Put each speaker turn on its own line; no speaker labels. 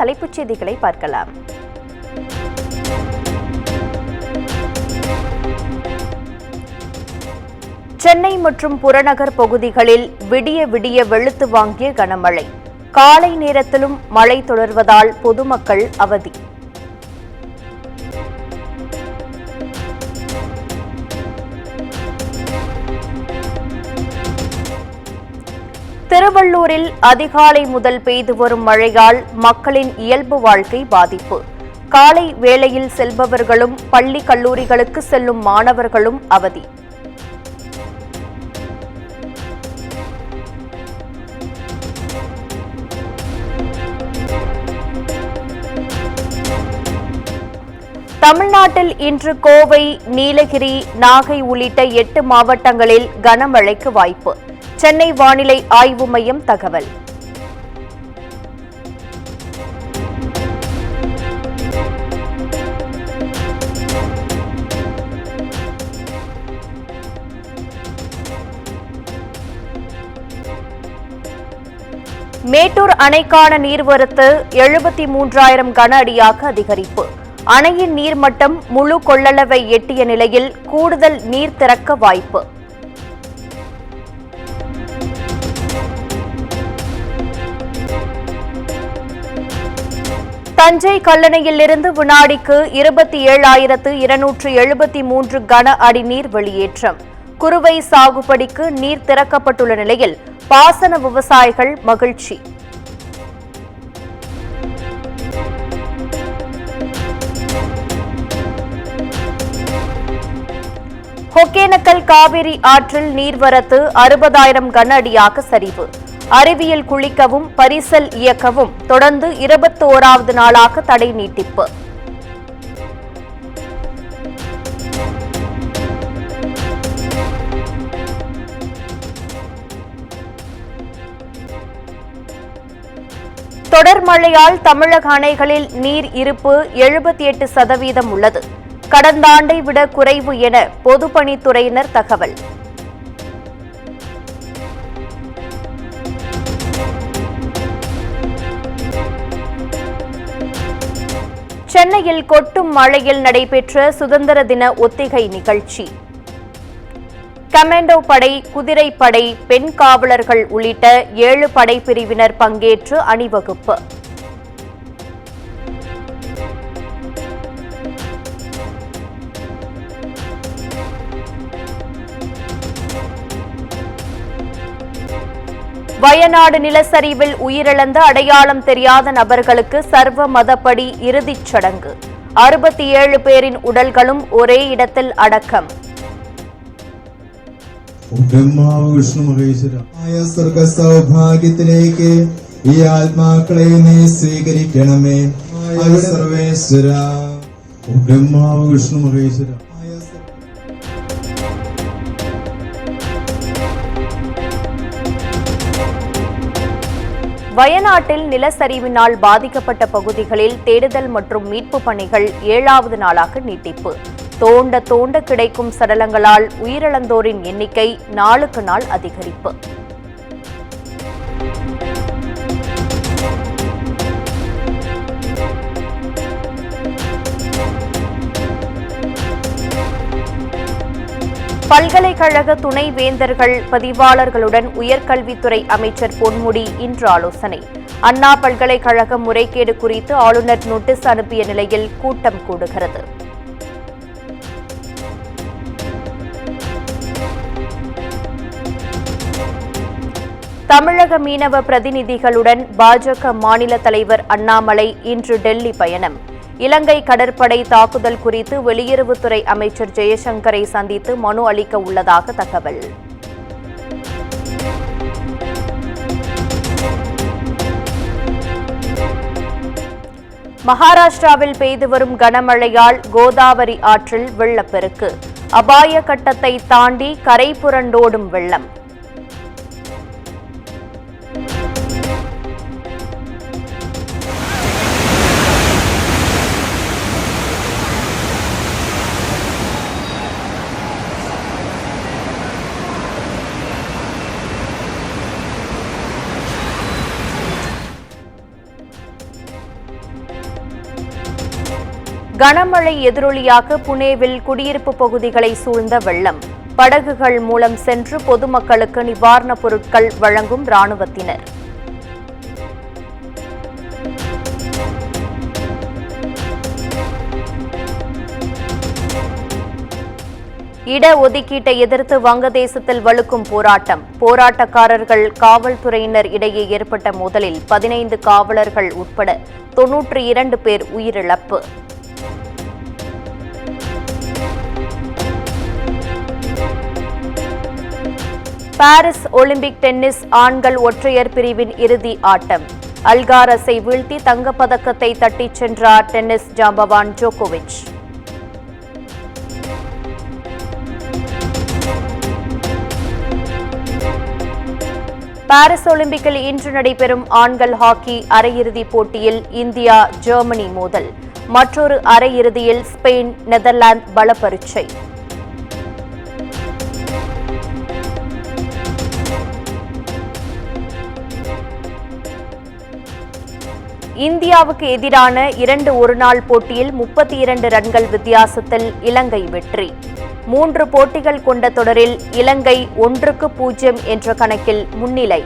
தலைப்புச் செய்திகளை பார்க்கலாம். சென்னை மற்றும் புறநகர் பகுதிகளில் விடிய விடிய வெளுத்து வாங்கிய கனமழை. காலை நேரத்திலும் மழை தொடர்வதால் பொதுமக்கள் அவதி. திருவள்ளூரில் அதிகாலை முதல் பெய்து வரும் மழையால் மக்களின் இயல்பு வாழ்க்கை பாதிப்பு. காலை வேளையில் செல்பவர்களும் பள்ளி கல்லூரிகளுக்கு செல்லும் மாணவர்களும் அவதி. தமிழ்நாட்டில் இன்று கோவை, நீலகிரி, நாகை உள்ளிட்ட 8 மாவட்டங்களில் கனமழைக்கு வாய்ப்பு. சென்னை வானிலை ஆய்வு மையம் தகவல். மேட்டூர் அணைக்கான நீர்வரத்து 73,000 கன அடியாக அதிகரிப்பு. அணையின் நீர்மட்டம் முழு கொள்ளளவை எட்டிய நிலையில் கூடுதல் நீர் திறக்க வாய்ப்பு. தஞ்சை கல்லணையிலிருந்து வினாடிக்கு 27,273 கன அடி நீர் வெளியேற்றம். குறுவை சாகுபடிக்கு நீர் திறக்கப்பட்டுள்ள நிலையில் பாசன விவசாயிகள் மகிழ்ச்சி. ஒகேனக்கல் காவிரி ஆற்றில் நீர்வரத்து 60,000 கன அடியாக சரிவு. அறிவியல் குளிக்கவும் பரிசல் இயக்கவும் தொடர்ந்து 21வது நாளாக தடை நீட்டிப்பு. தொடர் மழையால் தமிழக அணைகளில் நீர் இருப்பு 78% உள்ளது. கடந்த ஆண்டை விட குறைவு என பொதுப்பணித்துறையினர் தகவல். சென்னையில் கொட்டும் மழையில் நடைபெற்ற சுதந்திர தின ஒத்திகை நிகழ்ச்சி. கமாண்டோ படை, குதிரைப்படை, பெண் காவலர்கள் உள்ளிட்ட 7 படைப்பிரிவினர் பங்கேற்று அணிவகுப்பு. வயநாடு நிலச்சரிவில் உயிரிழந்த அடையாளம் தெரியாத நபர்களுக்கு சர்வ மதப்படி இறுதிச் சடங்கு. 67 பேரின் உடல்களும் ഒരേ இடத்தில் അടക്കം.
സ്വർഗസൗഭാഗ്യത്തിലേക്ക് ഈ ആത്മാക്കളെ നീ സ്വീകരിക്കണമേ. സർവേശ്വര ബ്രഹ്മാവ് വിഷ്ണു മഹേശ്വര.
வயநாட்டில் நிலச்சரிவினால் பாதிக்கப்பட்ட பகுதிகளில் தேடுதல் மற்றும் மீட்புப் பணிகள் 7வது நாளாக நீட்டிப்பு. தோண்ட தோண்ட கிடைக்கும் சடலங்களால் உயிரிழந்தோரின் எண்ணிக்கை நாளுக்கு நாள் அதிகரிப்பு. பல்கலைக்கழக துணைவேந்தர்கள், பதிவாளர்களுடன் உயர்கல்வித்துறை அமைச்சர் பொன்முடி இன்று ஆலோசனை. அண்ணா பல்கலைக்கழக முறைகேடு குறித்து ஆளுநர் நோட்டீஸ் அனுப்பிய நிலையில் கூட்டம் கூடுகிறது. தமிழக மீனவ பிரதிநிதிகளுடன் பாஜக மாநில தலைவர் அண்ணாமலை இன்று டெல்லி பயணம். இலங்கை கடற்படை தாக்குதல் குறித்து வெளியுறவுத்துறை அமைச்சர் ஜெயசங்கரை சந்தித்து மனு அளிக்க உள்ளதாக தகவல். மகாராஷ்டிராவில் பெய்து வரும் கனமழையால் கோதாவரி ஆற்றில் வெள்ளப்பெருக்கு. அபாய கட்டத்தை தாண்டி கரை புரண்டோடும் வெள்ளம். கனமழை எதிரொலியாக புனேவில் குடியிருப்பு பகுதிகளை சூழ்ந்த வெள்ளம். படகுகள் மூலம் சென்று பொதுமக்களுக்கு நிவாரணப் பொருட்கள் வழங்கும் ராணுவத்தினர். இடஒதுக்கீட்டை எதிர்த்து வங்கதேசத்தில் வலுக்கும் போராட்டம். போராட்டக்காரர்கள் காவல்துறையினர் இடையே ஏற்பட்ட மோதலில் 15 காவலர்கள் உட்பட 92 பேர் உயிரிழப்பு. பாரிஸ் ஒலிம்பிக் டென்னிஸ் ஆண்கள் ஒற்றையர் பிரிவின் இறுதி ஆட்டம். அல்காரஸை வீழ்த்தி தங்கப்பதக்கத்தை தட்டிச் சென்றார் டென்னிஸ் ஜாம்பவான் ஜோகோவிச். பாரிஸ் ஒலிம்பிக்கில் இன்று நடைபெறும் ஆண்கள் ஹாக்கி அரையிறுதிப் போட்டியில் இந்தியா ஜெர்மனி மோதல். மற்றொரு அரையிறுதியில் ஸ்பெயின் நெதர்லாந்து பலப்பரீட்சை. இந்தியாவுக்கு எதிரான 2 ஒருநாள் போட்டியில் 32 ரன்கள் வித்தியாசத்தில் இலங்கை வெற்றி. 3 போட்டிகள் கொண்ட தொடரில் இலங்கை 1-0 என்ற கணக்கில் முன்னிலை.